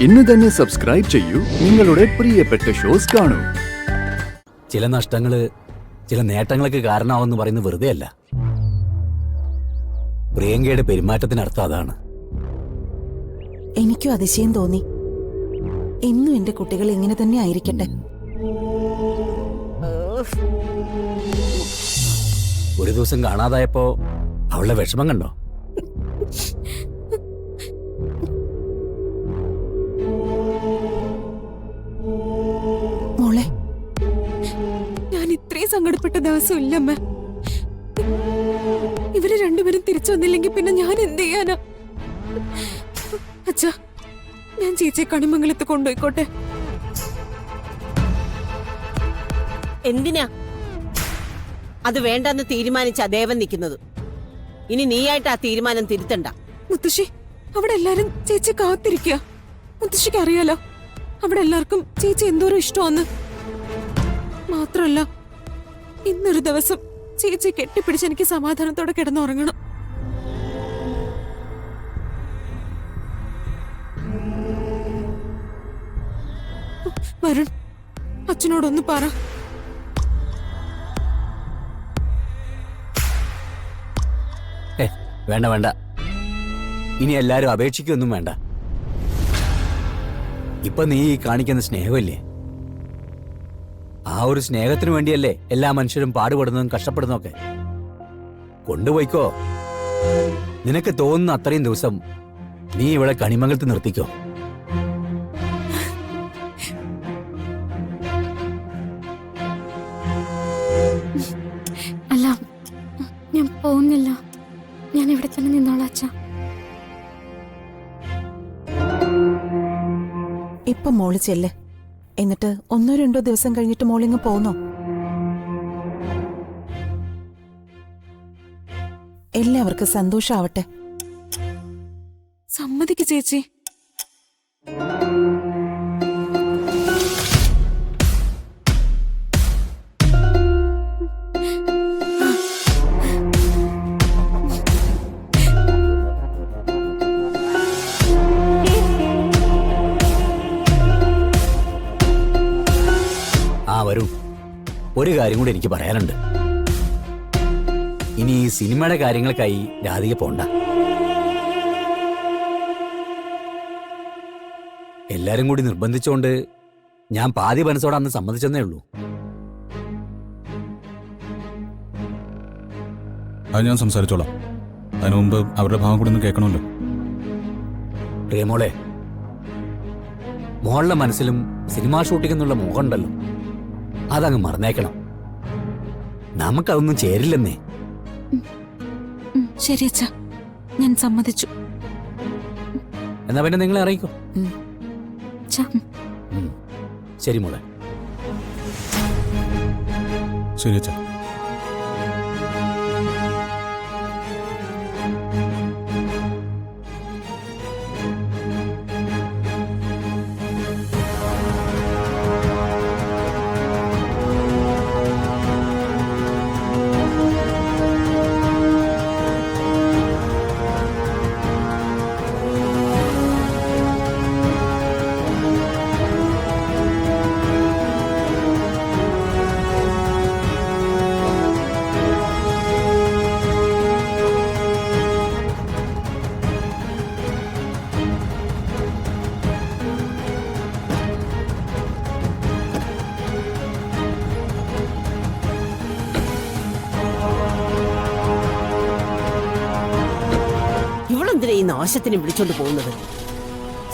ഇന്ന് തന്നെ സബ്സ്ക്രൈബ് ചെയ്യൂ, നിങ്ങളുടെ പ്രിയപ്പെട്ട ഷോസ് കാണൂ. ചില നഷ്ടങ്ങള് ചില നേട്ടങ്ങൾക്ക് കാരണമാവെന്ന് പറയുന്നത് വെറുതെ അല്ല. പ്രിയങ്കയുടെ പെരുമാറ്റത്തിനർത്ഥം അതാണ്. എനിക്കും അതിശയം തോന്നി. എന്നും എന്റെ കുട്ടികൾ ഇങ്ങനെ തന്നെ ആയിരിക്കട്ടെ. ഒരു ദിവസം കാണാതായപ്പോ അവളുടെ വിഷമം കണ്ടോ? മോളെ, ഞാൻ ഇത്രയും സങ്കടപ്പെട്ട ദിവസം ഇല്ലമ്മ. ഇവര് രണ്ടുപേരും തിരിച്ചു വന്നില്ലെങ്കിൽ പിന്നെ ഞാൻ എന്ത് ചെയ്യാനാ? അച്ഛാ, ഞാൻ ചേച്ചിയെ കണിമംഗലത്ത് കൊണ്ടുപോയിക്കോട്ടെ. എന്തിനാ അത് വേണ്ടെന്ന് തീരുമാനിച്ച ദേവൻ നിൽക്കുന്നത്? ഇനി നീയായിട്ട് ആ തീരുമാനം തിരുത്തണ്ട. മുത്തശ്ശി, അവിടെ എല്ലാരും ചേച്ചി കാത്തിരിക്കുക. മുത്തശ്ശിക്ക് അറിയാലോ അവിടെ എല്ലാവർക്കും ചേച്ചി എന്തോരം ഇഷ്ടമാന്ന്. മാത്രല്ല, ഇന്നൊരു ദിവസം ചേച്ചി കെട്ടിപ്പിടിച്ച് എനിക്ക് സമാധാനത്തോടെ കിടന്നുറങ്ങണം. വരുൺ, അച്ഛനോടൊന്ന് പറ. വേണ്ട വേണ്ട, ഇനി എല്ലാരും അപേക്ഷിക്കൊന്നും വേണ്ട. ഇപ്പൊ നീ കാണിക്കുന്ന സ്നേഹമല്ലേ, ആ ഒരു സ്നേഹത്തിന് വേണ്ടിയല്ലേ എല്ലാ മനുഷ്യരും പാടുപെടുന്നതും കഷ്ടപ്പെടുന്നതും ഒക്കെ. കൊണ്ടുപോയിക്കോ. നിനക്ക് തോന്നുന്ന അത്രയും ദിവസം നീ ഇവിടെ കണിമംഗലത്ത് നിർത്തിക്കോ. അല്ല, ഞാൻ പോകുന്നില്ല. ഞാൻ ഇവിടെ തന്നെ നിന്നോളാം അച്ഛാ. ഇപ്പൊ മോള് ചെല്ല്. എന്നിട്ട് 1-2 ദിവസം കഴിഞ്ഞിട്ട് മോളിങ്ങ് പോന്നോ. എല്ലാവർക്കും സന്തോഷാവട്ടെ. സമ്മതിക്ക് ചേച്ചി. വരും. ഒരു കാര്യം കൂടി എനിക്ക് പറയാനുണ്ട്. ഇനി ഈ സിനിമയുടെ കാര്യങ്ങൾക്കായി രാധിക പോണ്ട. എല്ലാരും കൂടി നിർബന്ധിച്ചോണ്ട് ഞാൻ പാതി മനസ്സോടെ അന്ന് സമ്മതിച്ചെന്നേ ഉള്ളൂ. അത് ഞാൻ സംസാരിച്ചോളാം. അതിനു മുമ്പ് അവരുടെ ഭാഗം കൂടി ഒന്ന് കേൾക്കണമല്ലോ. പ്രിയമോളെ, മോളുടെ മനസ്സിലും സിനിമാ ഷൂട്ടിംഗ് എന്നുള്ള മോഹം ഉണ്ടല്ലോ, അതങ്ങ് മറന്നേക്കണം. നമുക്കതൊന്നും ചേരില്ലെന്നേ. ശരി അച്ഛാ, ഞാൻ സമ്മതിച്ചു. എന്നാ പിന്നെ നിങ്ങളെ അറിയിക്കോ. ശരി മോളെ. ശരി അച്ഛാ. ഇവളെന്തിനാ ഈ നാശത്തിന് വിളിച്ചോണ്ട് പോകുന്നത്?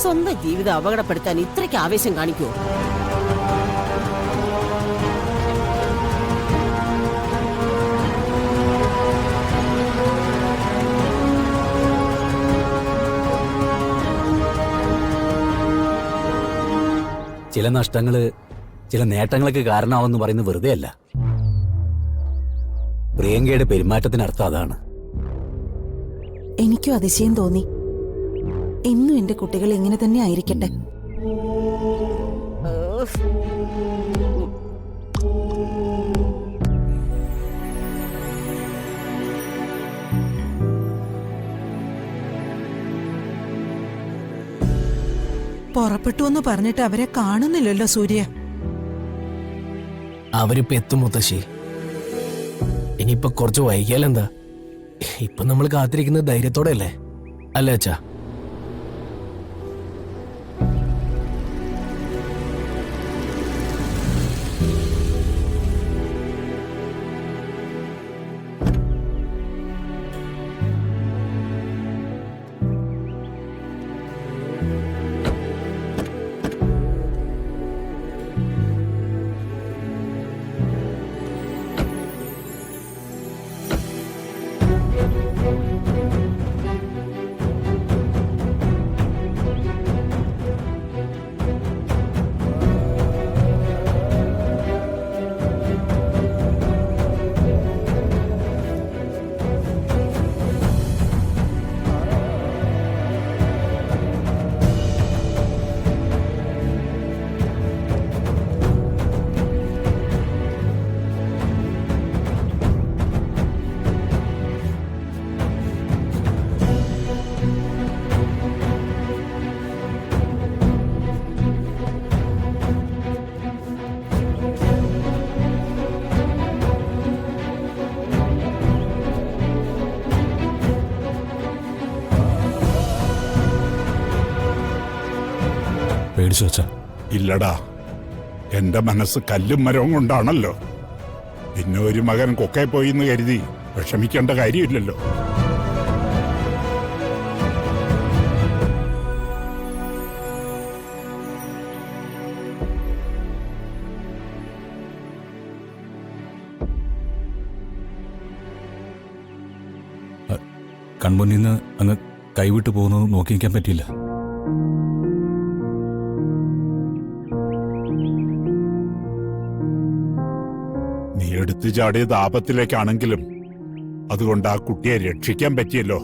സ്വന്തം ജീവിതം അപകടപ്പെടുത്താൻ ഇത്രയ്ക്ക് ആവേശം കാണിക്കുമോ? ചില നഷ്ടങ്ങള് ചില നേട്ടങ്ങൾക്ക് കാരണമാവെന്ന് പറയുന്നത് വെറുതെ അല്ല. പ്രിയങ്കയുടെ പെരുമാറ്റത്തിനർത്ഥം അതാണ്. എനിക്കും അതിശയം തോന്നി. എന്നും എന്റെ കുട്ടികൾ ഇങ്ങനെ തന്നെ ആയിരിക്കട്ടെ. പുറപ്പെട്ടു എന്ന് പറഞ്ഞിട്ട് അവരെ കാണുന്നില്ലല്ലോ സൂര്യ. അവരിപ്പോ എത്തും മുത്തശ്ശി. ഇനിയിപ്പൊ കുറച്ച് വൈകിയാലെന്താ? ഇപ്പൊ നമ്മൾ കാത്തിരിക്കുന്നത് ധൈര്യത്തോടെ അല്ലേ? അല്ലേ അച്ഛാ? പേടിച്ചു അച്ഛാ. ഇല്ലടാ, എന്റെ മനസ്സ് കല്ലും മരവും കൊണ്ടാണല്ലോ. പിന്നെ ഒരു മകൻ കൊക്കെ പോയി എന്ന് കരുതി വിഷമിക്കേണ്ട കാര്യമില്ലല്ലോ. കൺമുന്നിൽ നിന്ന് അങ്ങ് കൈവിട്ടു പോകുന്നത് നോക്കി നിൽക്കാൻ പറ്റിയില്ല. നീ എടുത്തു ചാടിയത് ആപത്തിലേക്കാണെങ്കിലും അതുകൊണ്ട് ആ കുട്ടിയെ രക്ഷിക്കാൻ പറ്റിയല്ലോ.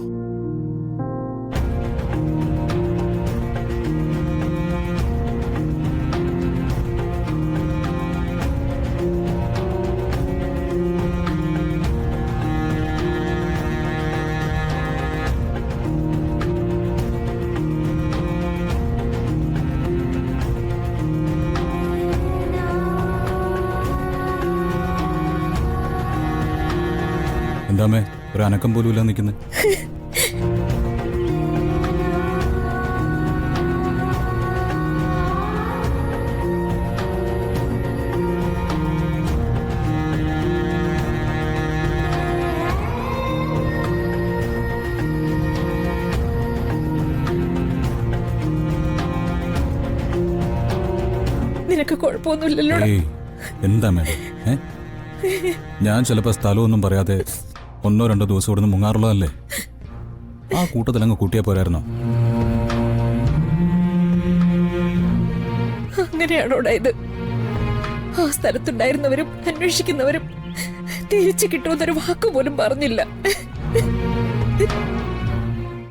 എന്താമേ ഒരു അനക്കം പോലും ഇല്ല നിൽക്കുന്നത്? നിനക്ക് കുഴപ്പമൊന്നുമില്ലല്ലോ? എന്താ മേഡം? ഞാൻ ചിലപ്പോ സ്ഥലമൊന്നും പറയാതെ 1-2 ദിവസം ഇവിടുന്ന് മുങ്ങാറുള്ളതല്ലേ? ആ കൂട്ടത്തിൽ അങ്ങ് കൂട്ടിയാ പോരായിരുന്നോ? അങ്ങനെയാണോടാ ഇത്? ആ സ്ഥലത്തുണ്ടായിരുന്നവരും അന്വേഷിക്കുന്നവരും തിരിച്ചു കിട്ടുമെന്നൊരു വാക്കുപോലും പറഞ്ഞില്ല.